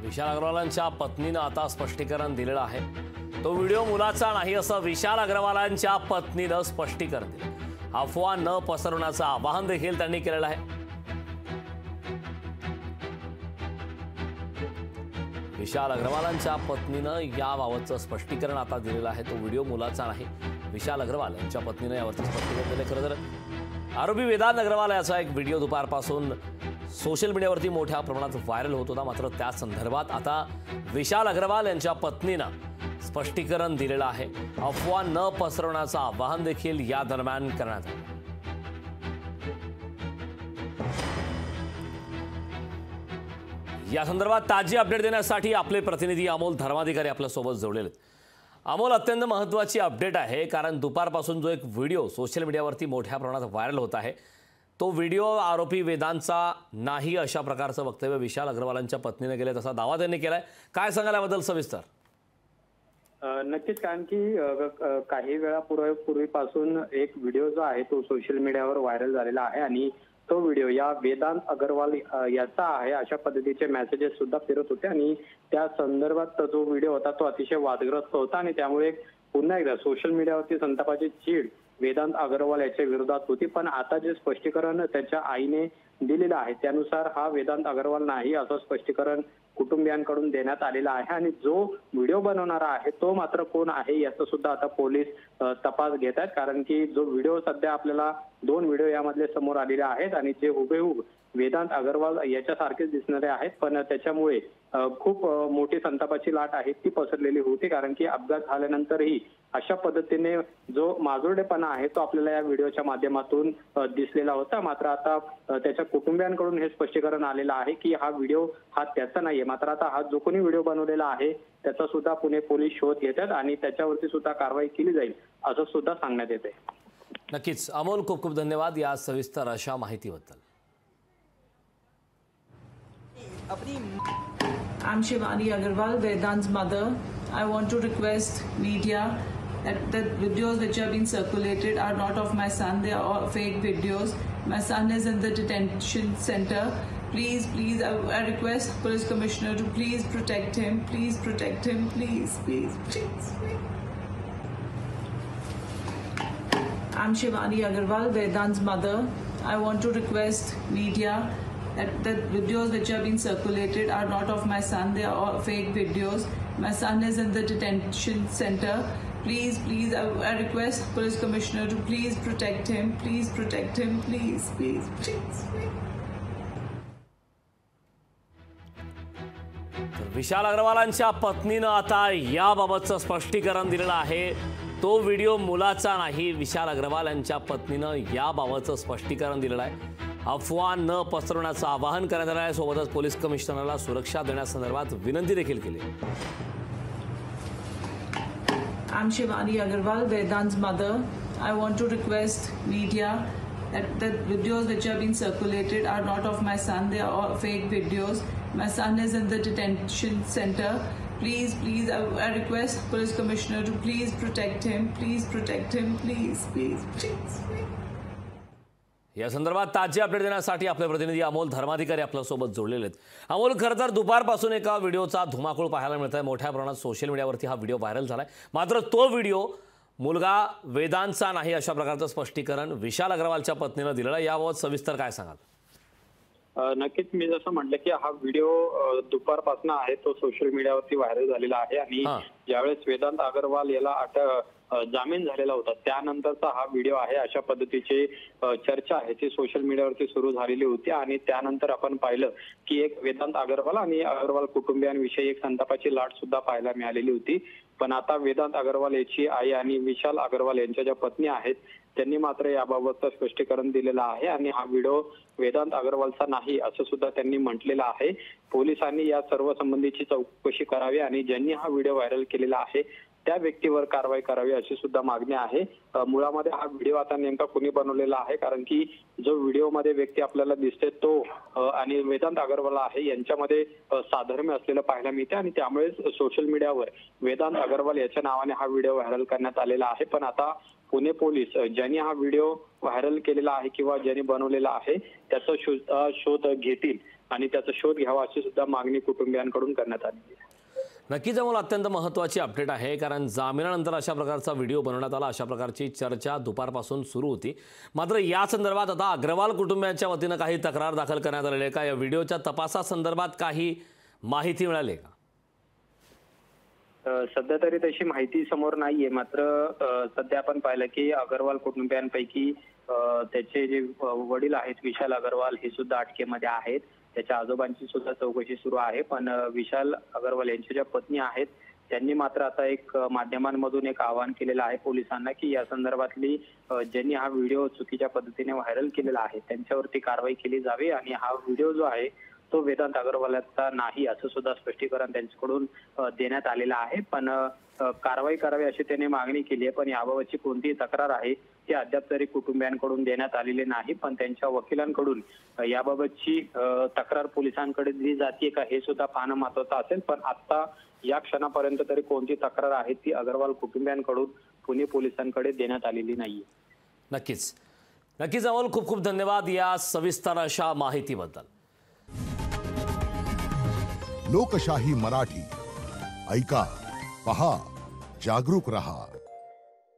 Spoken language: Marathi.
विशाल अग्रवालांच्या पत्नीने आता स्पष्टीकरण दिलेलं आहे। तो व्हिडिओ मुलाचा नाही असं विशाल अग्रवालांच्या पत्नीने स्पष्टीकरण दिलं। अफवा न पसरवण्याचं आवाहन देखील त्यांनी केलेलं आहे। विशाल अग्रवालांच्या पत्नीने याबाबतचं स्पष्टीकरण आता दिलेलं आहे। तो व्हिडिओ मुलाचा नाही, विशाल अग्रवाल यांच्या पत्नीने यावरचं स्पष्टीकरण दिले। खरं तर आरोपी वेदांत अग्रवाल याचा एक व्हिडिओ दुपारपासून सोशल मीडियावरती मोठ्या प्रमाणात व्हायरल होत होता। मात्र त्या संदर्भात आता विशाल अग्रवाल यांच्या पत्नीने स्पष्टीकरण दिलेलं आहे। अफवा न पसरवण्याचं आवाहन देखील या दरम्यान करण्यात आलं। या संदर्भात ताजी अपडेट देण्यासाठी आपले प्रतिनिधी अमोल धर्माधिकारी आपल्या सोबत जोडलेले आहेत। अमोल, अत्यंत महत्त्वाची अपडेट आहे, कारण दुपारपासून जो एक व्हिडिओ सोशल मीडियावरती मोठ्या प्रमाणात व्हायरल होत आहे, तो व्हिडिओ आरोपी वेदांतचा नाही अशा प्रकारचं वक्तव्य विशाल अग्रवालांच्या पत्नीने केले, तसा दावा त्यांनी केलाय। काय सांगाल याबद्दल सविस्तर? नक्कीच, कारण की काही वेळापूर्वीपासून एक व्हिडिओ जो आहे तो सोशल मीडियावर व्हायरल झालेला आहे आणि तो व्हिडिओ या वेदांत अग्रवाल याचा आहे अशा पद्धतीचे मेसेजेस सुद्धा फिरत होते आणि त्या संदर्भात जो व्हिडिओ होता तो अतिशय वादग्रस्त होता आणि त्यामुळे पुन्हा एकदा सोशल मीडियावरती संतापाची चीड वेदांत अग्रवाल याच्या विरोधात होती। पण आता जे स्पष्टीकरण त्याच्या आईने दिलेलं आहे त्यानुसार हा वेदांत अग्रवाल नाही असं स्पष्टीकरण कुटुंबियांकडून देण्यात आलेलं आहे आणि जो व्हिडिओ बनवणारा आहे तो मात्र कोण आहे याचा सुद्धा आता पोलीस तपास घेत आहेत। कारण की जो व्हिडिओ सध्या आपल्याला 2 व्हिडिओ यामधले समोर आलेले आहेत आणि जे हुबेहूब वेदांत अग्रवाल याच्यासारखेच दिसणारे आहेत, पण त्याच्यामुळे खूप मोठी संतापाची लाट आहे ती पसरलेली होती। कारण की अपघात झाल्यानंतरही अशा पद्धतीने जो माजुरडेपणा आहे तो आपल्याला या व्हिडिओच्या माध्यमातून दिसलेला होता। मात्र आता त्याच्या कुटुंबियांकडून हे स्पष्टीकरण आलेलं आहे की हा व्हिडिओ हा त्याचा नाहीये। मात्र आता हा जो कोणी व्हिडिओ बनवलेला आहे त्याचा सुद्धा पुणे पोलीस शोध घेतात आणि त्याच्यावरती सुद्धा कारवाई केली जाईल असं सुद्धा सांगण्यात येते। नक्कीच अमोल, खूप खूप धन्यवाद या सविस्तर अशा माहितीबद्दल। I'm Shivani Agarwal, Vedant's mother. I want to request media that the videos which have been circulated are not of my son. They are all fake videos. My son is in the detention center. Please, I request Police Commissioner to please protect him. Please protect him. Please. I'm Shivani Agarwal, Vedant's mother. I want to request media that the videos which have been circulated are not of my son. They are all fake videos. My son is in the detention center. Please, I request Police Commissioner to please protect him. Please protect him. Please. विशाल अग्रवालांच्या पत्नीने आता याबाबतचं स्पष्टीकरण दिलेलं आहे। तो व्हिडिओ मुलाचा नाही, विशाल अग्रवाल यांच्या पत्नीने याबाबतचं स्पष्टीकरण दिलेलं आहे। अफवा न पसरवण्याचं आवाहन करण्यात आलं आहे। सोबतच पोलीस कमिशनरला सुरक्षा देण्यासंदर्भात विनंती देखील केली। I'm Shivani Agarwal, Vedant's mother. I want to request media that the videos which have been circulated are not of my son. They are all fake videos. My son is in the detention center. Please, I request Police Commissioner to please protect him. Please protect him. Please. या संदर्भात ताजी अपडेट देण्यासाठी आपले प्रतिनिधी अमोल धर्माधिकारी आपल्या सोबत जोडलेले आहेत। अमोल, खरं तर दुपारपासून एका व्हिडिओचा धुमाकूळ पाहायला मिळत आहे। मोठ्या प्रमाणात सोशल मीडियावरती हा व्हिडिओ व्हायरल झालाय। मात्र तो व्हिडिओ मुलगा वेदांतचा नाही अशा प्रकारचं स्पष्टीकरण विशाल अग्रवालच्या पत्नीने दिलेलं आहे। याबाबत सविस्तर काय सांगाल? नक्कीच, मी जसं म्हटलं की हा व्हिडिओ दुपारपासून आहे तो सोशल मीडियावरती व्हायरल झालेला आहे आणि ज्यावेळेस वेदांत अग्रवाल याला जामीन झालेला होता त्यानंतरचा हा व्हिडिओ आहे अशा पद्धतीची चर्चा आहे ती सोशल मीडियावरती सुरू झालेली होती आणि त्यानंतर आपण पाहिलं की एक वेदांत अग्रवाल आणि अग्रवाल कुटुंबियांविषयी एक संतापाची लाट सुद्धा पाहायला मिळालेली होती। पण आता वेदांत अग्रवाल याची आई आणि विशाल अग्रवाल यांच्या ज्या पत्नी आहेत त्यांनी मात्र याबाबतचं स्पष्टीकरण दिलेलं आहे आणि हा व्हिडिओ वेदांत अग्रवालचा नाही असं सुद्धा त्यांनी म्हटलेलं आहे। पोलिसांनी या सर्व संबंधीची चौकशी करावी आणि ज्यांनी हा व्हिडिओ व्हायरल केलेला आहे त्या व्यक्तीवर कारवाई करावी अशी सुद्धा मागणी आहे। मुळामध्ये हा व्हिडिओ आता नेमका कोणी बनवलेला आहे, कारण की जो व्हिडिओमध्ये व्यक्ती आपल्याला दिसते तो आणि वेदांत अग्रवाल आहे यांच्यामध्ये साधर्म्य असलेलं पाहायला मिळते आणि त्यामुळे सोशल मीडियावर वेदांत अग्रवाल याच्या नावाने हा व्हिडिओ व्हायरल करण्यात आलेला आहे। पण आता पुणे पोलीस ज्यांनी हा व्हिडिओ व्हायरल केलेला आहे किंवा ज्यांनी बनवलेला आहे त्याचा शोध घेतील आणि त्याचा शोध घ्यावा अशी सुद्धा मागणी कुटुंबियांकडून करण्यात आली आहे. नक्कीच अमोल, अत्यंत महत्त्वाची अपडेट आहे, कारण जामिनानंतर अशा प्रकारचा व्हिडिओ बनवण्यात आला, अशा प्रकारची चर्चा दुपारपासून सुरू होती. मात्र या संदर्भात आता अग्रवाल कुटुंबियांच्या वतीनं काही तक्रार दाखल करण्यात आलेली आहे का? या व्हिडिओच्या तपासासंदर्भात काही माहिती मिळाली आहे का? सध्या तरी तशी माहिती समोर नाहीये. मात्र सध्या आपण पाहिलं की अग्रवाल कुटुंबियांपैकी त्याचे जे वडील आहेत विशाल अग्रवाल हे सुद्धा अटकेमध्ये आहेत. त्याच्या आजोबांची सुद्धा चौकशी सुरू आहे. पण विशाल अग्रवाल यांच्या ज्या पत्नी आहेत त्यांनी मात्र आता एक माध्यमांमधून एक आवाहन केलेलं आहे पोलिसांना की या संदर्भातली ज्यांनी हा व्हिडिओ चुकीच्या पद्धतीने व्हायरल केलेला आहे त्यांच्यावरती कारवाई केली जावी आणि हा व्हिडिओ जो आहे तो वेदांत अग्रवालांचा नाही असं सुद्धा स्पष्टीकरण त्यांच्याकडून देण्यात आलेलं आहे. पण कारवाई करावी अशी त्यांनी मागणी केली आहे. पण याबाबतची कोणतीही तक्रार आहे ती अद्याप तरी कुटुंबियांकडून देण्यात आलेली नाही. पण त्यांच्या वकिलांकडून याबाबतची तक्रार पोलिसांकडे दिली जाते का हे सुद्धा पाहणं महत्त्वाचं असेल. पण आता या क्षणापर्यंत तरी कोणती तक्रार आहे ती अग्रवाल कुटुंबियांकडून पुणे पोलिसांकडे देण्यात आलेली नाहीये. नक्कीच नक्कीच अमोल, खूप खूप धन्यवाद या सविस्तर अशा माहितीबद्दल. लोकशाही मराठी ऐका, पहा, जागरूक रहा.